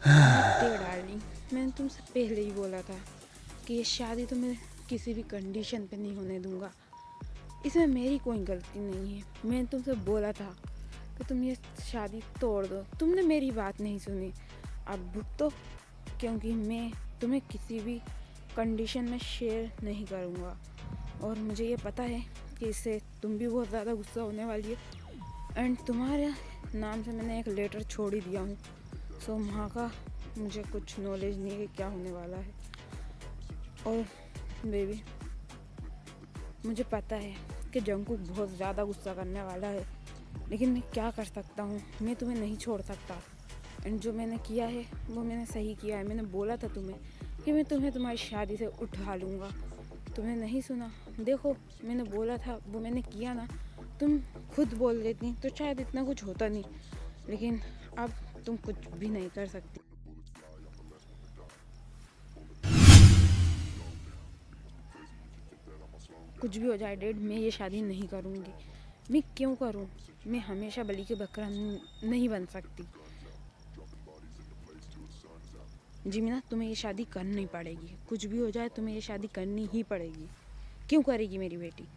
नमस्ते डार्लिंग, मैंने तुमसे पहले ही बोला था कि ये शादी तो मैं किसी भी कंडीशन पे नहीं होने दूंगा। इसमें मेरी कोई गलती नहीं है। मैंने तुमसे बोला था कि तुम ये शादी तोड़ दो, तुमने मेरी बात नहीं सुनी। अब भुगतो, क्योंकि मैं तुम्हें किसी भी कंडीशन में शेयर नहीं करूँगा। और मुझे ये पता है कि इससे तुम भी बहुत ज़्यादा गुस्सा होने वाली है। एंड तुम्हारे नाम से मैंने एक लेटर छोड़ ही दिया हूँ, सो वहाँ का मुझे कुछ नॉलेज नहीं है क्या होने वाला है। और बेबी, मुझे पता है कि जंकुक बहुत ज़्यादा गुस्सा करने वाला है, लेकिन मैं क्या कर सकता हूँ, मैं तुम्हें नहीं छोड़ सकता। एंड जो मैंने किया है वो मैंने सही किया है। मैंने बोला था तुम्हें कि मैं तुम्हें तुम्हारी शादी से उठा लूँगा, तुमने नहीं सुना। देखो, मैंने बोला था वो मैंने किया ना। तुम खुद बोल देती तो शायद इतना कुछ होता नहीं, लेकिन अब तुम कुछ भी नहीं कर सकती। कुछ भी हो जाए डैड, मैं ये शादी नहीं करूँगी। मैं क्यों करूँ? मैं हमेशा बलि के बकरा नहीं बन सकती। जिमिना, तुम्हें ये शादी करनी पड़ेगी। कुछ भी हो जाए तुम्हें ये शादी करनी ही पड़ेगी। क्यों करेगी मेरी बेटी?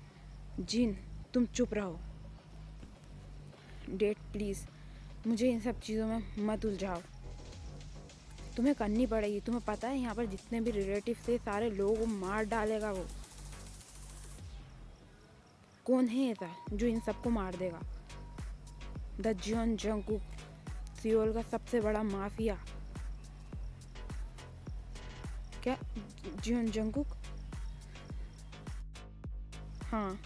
जिन, तुम चुप रहो। डैड प्लीज़, मुझे इन सब चीज़ों में मत उलझाओ। तुम्हें करनी पड़ेगी। तुम्हें पता है यहाँ पर जितने भी रिलेटिव थे सारे लोगों को मार डालेगा वो। कौन है ऐसा जो इन सबको मार देगा? द जियोन जंगकुक, सियोल का सबसे बड़ा माफिया। क्या? Xeon Jungkook? हाँ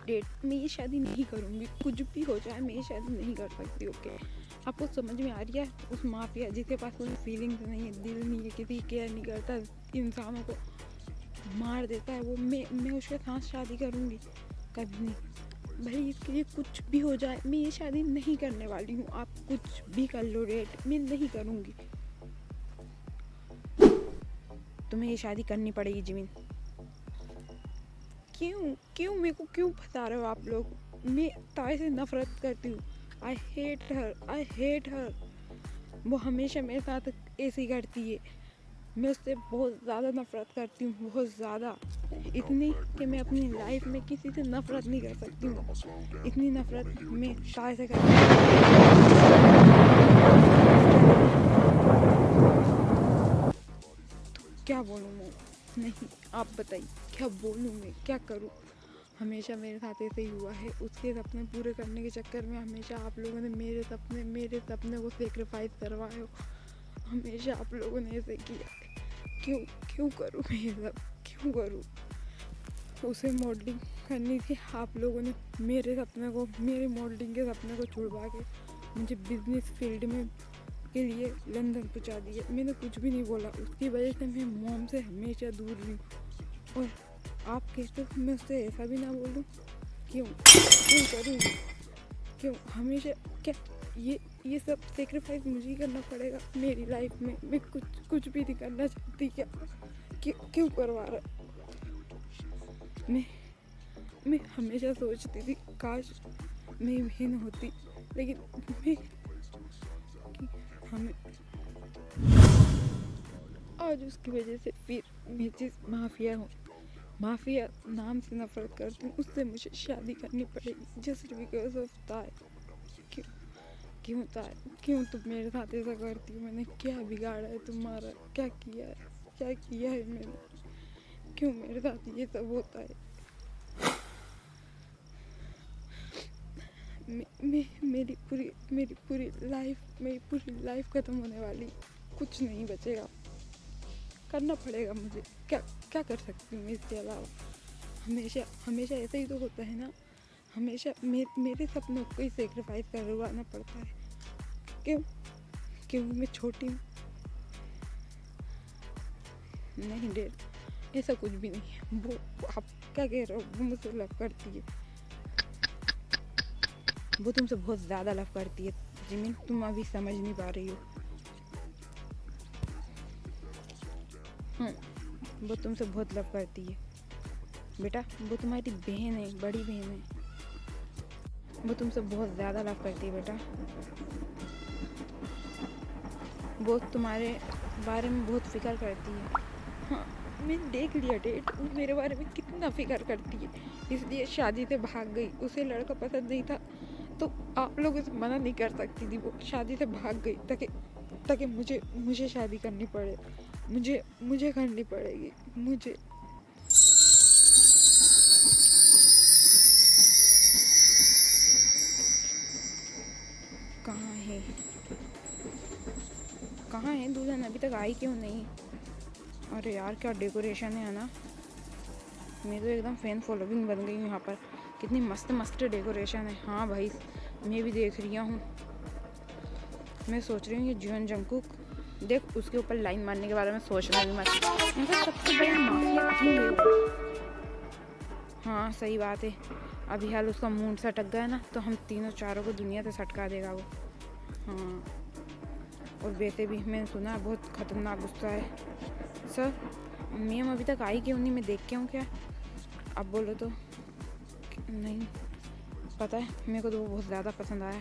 डेट, मैं ये शादी नहीं करूँगी। कुछ भी हो जाए मैं ये शादी नहीं कर सकती। ओके, आपको समझ में आ रही है? उस माफिया जिसके पास कोई फीलिंग्स नहीं है, दिल नहीं है, किसी केयर नहीं करता, इंसानों को मार देता है, वो मैं उसके साथ शादी करूँगी? कभी नहीं। भले इसके लिए कुछ भी हो जाए, मैं ये शादी नहीं करने वाली हूँ। आप कुछ भी कर लो डेट, मैं नहीं करूँगी। तुम्हें ये शादी करनी पड़ेगी जिमिन। क्यों क्यों मेरे को क्यों फंसा रहे हो आप लोग? मैं ताई से नफरत करती हूँ। I hate her. वो हमेशा मेरे साथ ऐसे ही करती है। मैं उससे बहुत ज़्यादा नफरत करती हूँ, बहुत ज़्यादा। इतनी कि मैं अपनी लाइफ में किसी से नफरत नहीं कर सकती हूँ। इतनी नफरत मैं ताई से करती हूँ। क्या बोलूँ मैं? नहीं, आप बताइए, क्या बोलूँ मैं, क्या करूँ? हमेशा मेरे साथ ऐसे ही हुआ है। उसके सपने पूरे करने के चक्कर में हमेशा आप लोगों ने मेरे सपने को सेक्रीफाइस करवाए हो। हमेशा आप लोगों ने ऐसे किया। क्यों क्यों करूँ मैं ये सब? क्यों करूँ? उसे मॉडलिंग करनी थी, आप लोगों ने मेरे सपने को, मेरे मॉडलिंग के सपने को छुड़वा के मुझे बिजनेस फील्ड में के लिए लंदन पहुंचा दिया। मैंने कुछ भी नहीं बोला, उसकी वजह से मैं मॉम से हमेशा दूर रही हूँ। और आप कहते हो मैं उससे ऐसा भी ना बोलूँ? क्यों क्यों करूँगी? क्यों हमेशा? क्या ये सब सेक्रीफाइस मुझे ही करना पड़ेगा मेरी लाइफ में? मैं कुछ भी नहीं करना चाहती। क्या क्यों करवा रहा? मैं हमेशा सोचती थी काश मेरी बहन होती, लेकिन मैं हमें आज उसकी वजह से फिर मैं जिस माफिया नाम से नफरत करती हूँ, उससे मुझे शादी करनी पड़ेगी जस्ट बिकॉज ऑफ ताई। क्यों तुम मेरे साथ ऐसा करती हो? मैंने क्या बिगाड़ा है तुम्हारा? क्या किया है मैंने? क्यों मेरे साथ ये सब होता है? मेरी पूरी लाइफ खत्म होने वाली। कुछ नहीं बचेगा। करना पड़ेगा मुझे। क्या कर सकती हूँ मैं इसके अलावा? हमेशा ऐसा ही तो होता है ना। हमेशा मेरे सपनों को ही सेक्रीफाइस करवाना पड़ता है। क्यों मैं छोटी हूँ? नहीं डेड, ऐसा कुछ भी नहीं है। वो आप क्या कह रहे हो? वो मुझसे लव करती है। वो तुमसे बहुत ज़्यादा लव करती है जिमिन, तुम अभी समझ नहीं पा रही हो। वो तुमसे बहुत लव करती है। बेटा वो तुम्हारी बहन है, बड़ी बहन है, वो तुमसे बहुत ज़्यादा लव करती है बेटा। वो तुम्हारे बारे में बहुत फिक्र करती है। हाँ, मैंने देख लिया डेट, वो मेरे बारे में कितना फिक्र करती है, इसलिए शादी से भाग गई। उसे लड़का पसंद नहीं था तो आप लोग उसे मना नहीं कर सकती थी, वो शादी से भाग गई ताकि मुझे शादी करनी पड़े, मुझे करनी पड़ेगी मुझे। कहाँ है दुल्हन, अभी तक आई क्यों नहीं? अरे यार क्या डेकोरेशन है ना, मैं तो एकदम फैन फॉलोइंग बन गई हूँ यहाँ पर। कितनी मस्त मस्त डेकोरेशन है। हाँ भाई मैं भी देख रही हूँ। मैं सोच रही हूँ ये जियोन जंगकुक देख, उसके ऊपर लाइन मारने के बारे में सोचना भी मत। यहाँ सबसे बड़ा माफिया किंग है वो। हाँ सही बात है, अभी हाल उसका मूड सटक गया ना तो हम तीनों चारों को दुनिया से सटका देगा वो। हाँ और वैसे भी मैंने सुना बहुत ख़तरनाक गुस्सा है। सर मैम अभी तक आई क्यों नहीं, मैं देख के हूँ क्या? अब बोलो तो नहीं पता है, मेरे को तो वो बहुत ज़्यादा पसंद आया।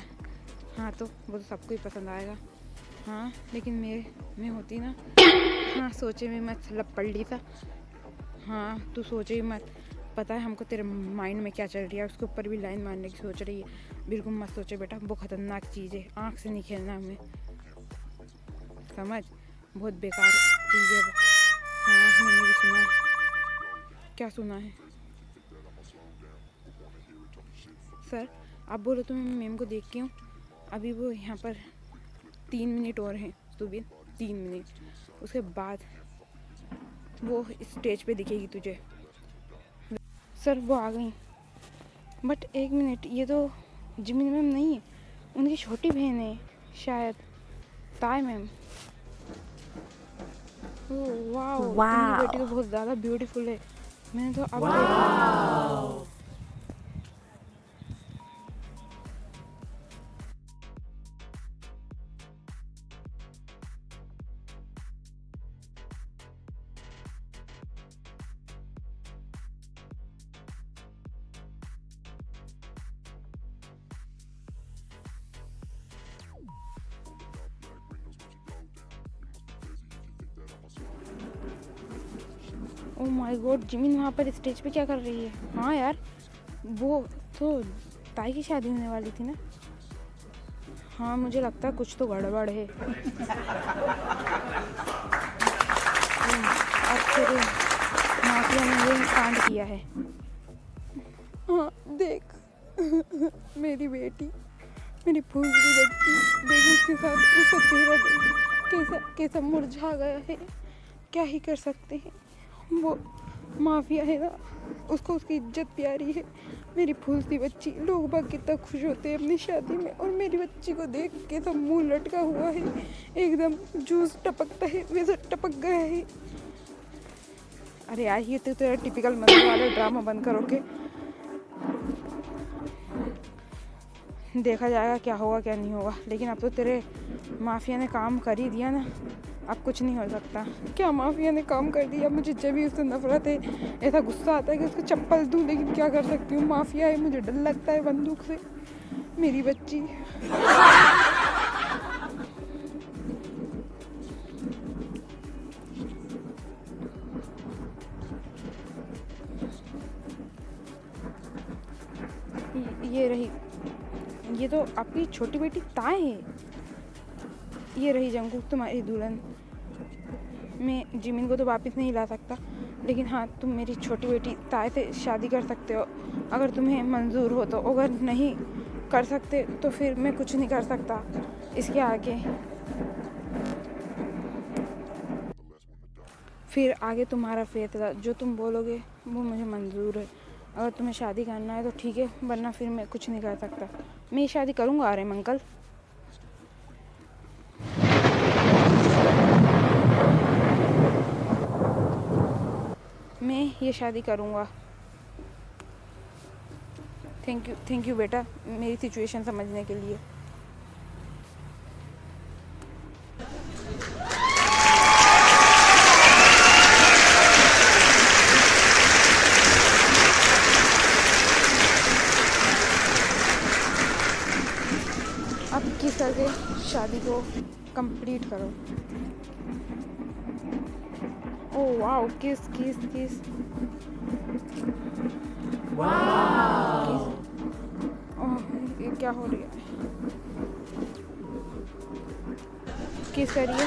हाँ तो वो तो सबको ही पसंद आएगा। हाँ लेकिन मैं होती ना, हाँ सोचे भी मत लपड़ सा। हाँ तू सोचे ही मत, पता है हमको तेरे माइंड में क्या चल रही है, उसके ऊपर भी लाइन मारने की सोच रही है। बिल्कुल मत सोचे बेटा, वो ख़तरनाक चीज़ है, आँख से नहीं खेलना हमें, समझ? बहुत बेकार चीज़ है वो। हाँ मैंने भी सुना है। क्या सुना है? सर आप बोलो तो मैं मैम को देख के हूँ। अभी वो यहाँ पर 3 मिनट और हैं, सुबह 3 मिनट, उसके बाद वो स्टेज पे दिखेगी तुझे। सर वो आ गई, बट 1 मिनट, ये तो जिमिन मैम नहीं है, उनकी छोटी बहन है शायद, ताई मैम। वाह उनकी बेटी तो बहुत ज़्यादा ब्यूटीफुल है, मैंने तो अब देखा। ओह माय गॉड, जिमिन वहाँ पर स्टेज पे क्या कर रही है? हाँ यार वो तो ताई की शादी होने वाली थी ना। हाँ मुझे लगता है कुछ तो गड़बड़ है। अब फिर माफिया ने ये कांड किया है। हाँ देख मेरी बेटी, मेरी फूल की बच्ची, देख उसके साथ उसका चेहरा कैसा कैसा मुरझा गया है। क्या ही कर सकते हैं, वो माफिया है ना, उसको उसकी इज्जत प्यारी है। मेरी फूल सी बच्ची, लोग बाग कितना खुश होते हैं अपनी शादी में, और मेरी बच्ची को देख के सब मुंह लटका हुआ है, एकदम जूस टपकता है वैसे टपक गया है। अरे यार ये तो तेरा टिपिकल मंदिर वाला ड्रामा बंद करो के, देखा जाएगा क्या होगा क्या नहीं होगा। लेकिन अब तो तेरे माफिया ने काम कर ही दिया ना, अब कुछ नहीं हो सकता। क्या माफिया ने काम कर दिया? मुझे जब भी उससे नफरत है, ऐसा गुस्सा आता है कि उसको चप्पल दूँ, लेकिन क्या कर सकती हूँ, माफिया है, मुझे डर लगता है बंदूक से। मेरी बच्ची ये रही, ये तो आपकी छोटी बेटी ताई है। ये रही जंगकुक तुम्हारी दुल्हन। मैं जिमिन को तो वापस नहीं ला सकता, लेकिन हाँ तुम मेरी छोटी बेटी ताई से शादी कर सकते हो अगर तुम्हें मंजूर हो तो। अगर नहीं कर सकते तो फिर मैं कुछ नहीं कर सकता इसके आगे। फिर आगे तुम्हारा फैसला, जो तुम बोलोगे वो मुझे मंजूर है। अगर तुम्हें शादी करना है तो ठीक है, वरना फिर मैं कुछ नहीं कर सकता। मैं ये शादी करूँगा आर्यन अंकल, मैं ये शादी करूँगा। थैंक यू बेटा मेरी सिचुएशन समझने के लिए। को कंप्लीट करो। ओह वाओ, किस किस किस, वाओ, ओह ये क्या हो रही है, किस करिए।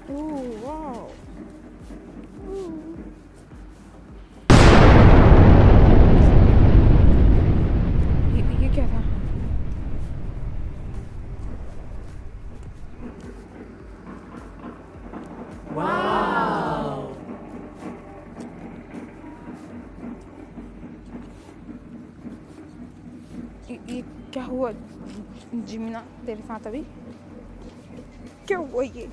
ओह वाओ, ये क्या था? ये क्या हुआ जिमिना तेरे साथ अभी? क्या हुआ ये?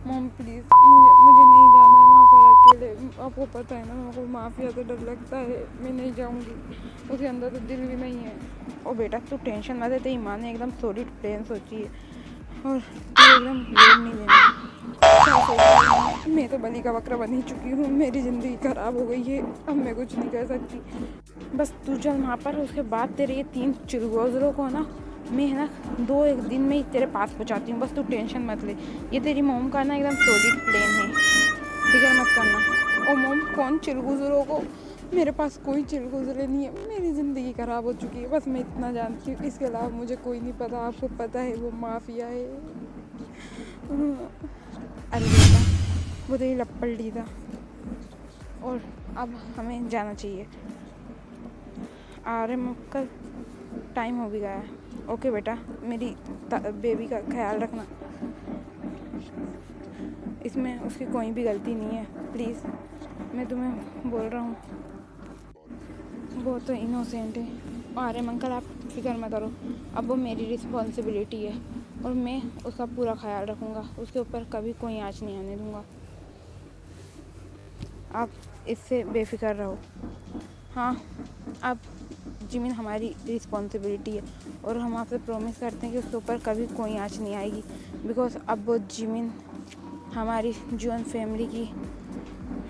मॉम प्लीज़, मुझे नहीं जाना है वहाँ पर अकेले। आपको पता है ना, मेरे को माफिया से डर लगता है, मैं नहीं जाऊँगी। उसके अंदर तो दिल भी नहीं है। और बेटा तू टेंशन मत ले, तेरी माँ ने एकदम सॉलिड प्लान सोची है और तू एकदम लोड नहीं लेना। मैं तो बलि का बकरा बन ही चुकी हूँ, मेरी ज़िंदगी ख़राब हो गई है, अब मैं कुछ नहीं कर सकती। बस तू चल वहाँ पर, उसके बाद तेरे ये 3 चिलगोज़रों को ना मैं है ना 2-1 दिन में ही तेरे पास पहुँचाती हूँ। बस तू टेंशन मत ले, ये तेरी मोम का ना एकदम सॉलिड प्लान है, फिक्र मत करना। ओ मोम, कौन चिलगोज़रों को? मेरे पास कोई चिलगोज़रे नहीं है, मेरी ज़िंदगी ख़राब हो चुकी है, बस मैं इतना जानती हूँ, इसके अलावा मुझे कोई नहीं पता। आपको पता है वो माफिया है। अरे बेटा, वो तेरी लपड़ी था। और अब हमें जाना चाहिए। अरे कल टाइम हो भी गया है। ओके बेटा, मेरी बेबी का ख्याल रखना, इसमें उसकी कोई भी गलती नहीं है, प्लीज़ मैं तुम्हें बोल रहा हूँ। वो तो इनोसेंट है। अरे अंकल आप फिक्र मत करो, अब वो मेरी रिस्पॉन्सिबिलिटी है और मैं उसका पूरा ख्याल रखूँगा, उसके ऊपर कभी कोई आँच नहीं आने दूँगा। आप इससे बेफिक्र रहो। हाँ, अब जिमिन हमारी रिस्पॉन्सिबिलिटी है और हम आपसे प्रॉमिस करते हैं कि उसके ऊपर कभी कोई आँच नहीं आएगी, बिकॉज अब वो जिमिन हमारी जॉन फैमिली की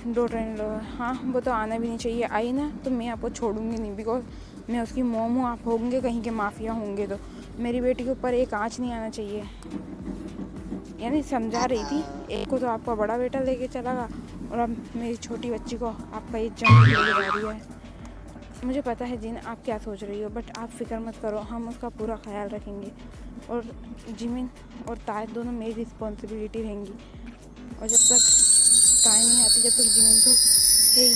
डॉटर इन लॉ है। हाँ, वो तो आना भी नहीं चाहिए, आई ना तो मैं आपको छोड़ूंगी नहीं, बिकॉज मैं उसकी मोम हूँ, आप होंगे कहीं के माफिया होंगे, तो मेरी बेटी के ऊपर एक आँच नहीं आना चाहिए। यानी समझा रही थी, एक को तो आपका बड़ा बेटा लेके चला गया और अब मेरी छोटी बच्ची को आपका ये जंग लेके जा रही है। मुझे पता है जिन आप क्या सोच रही हो, बट आप फिक्र मत करो, हम उसका पूरा ख्याल रखेंगे और जिमिन और तायद दोनों मेरी रिस्पॉन्सिबिलिटी रहेंगी। और जब तक ताय नहीं आती, जब तक जिमिन तो है ही।